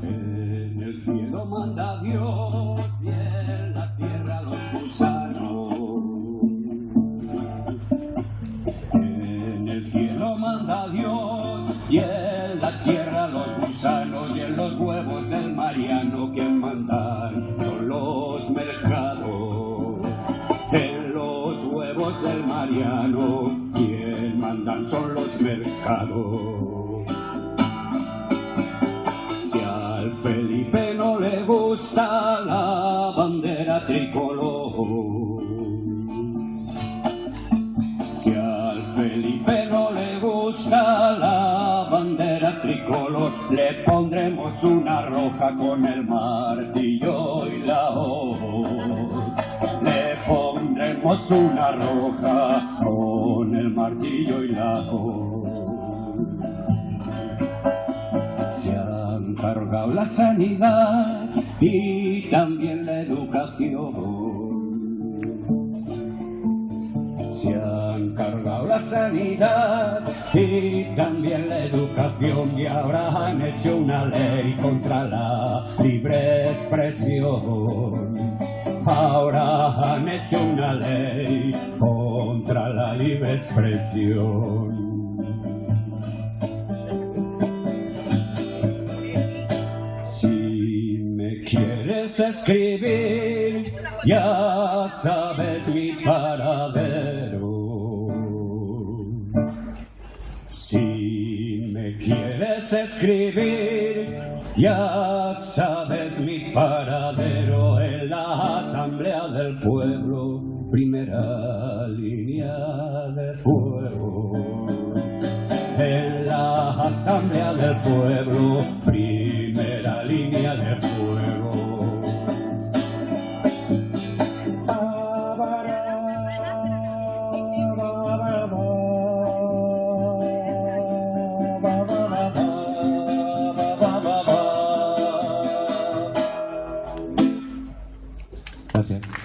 En el cielo manda Dios y en la tierra los gusanos. En el cielo manda Dios y en la tierra los gusanos, y en los huevos del Mariano quien mandan son los mercados. En los huevos del Mariano quien mandan son los mercados. Si al Felipe no le gusta la bandera tricolor, si al Felipe no le gusta la bandera tricolor, le pondremos una roja con el martillo y la hoz. Le pondremos una roja con el martillo y la hoz. Se han cargado la sanidad y también la educación. Se han cargado la sanidad y también la educación, y ahora han hecho una ley contra la libre expresión. Ahora han hecho una ley contra la libre expresión. Si me quieres escribir, ya sabes mi paradero. Si me quieres escribir, ya sabes mi paradero. En la Asamblea del Pueblo, primera línea de fuego. En la Asamblea del Pueblo, primera línea de fuego. Gracias.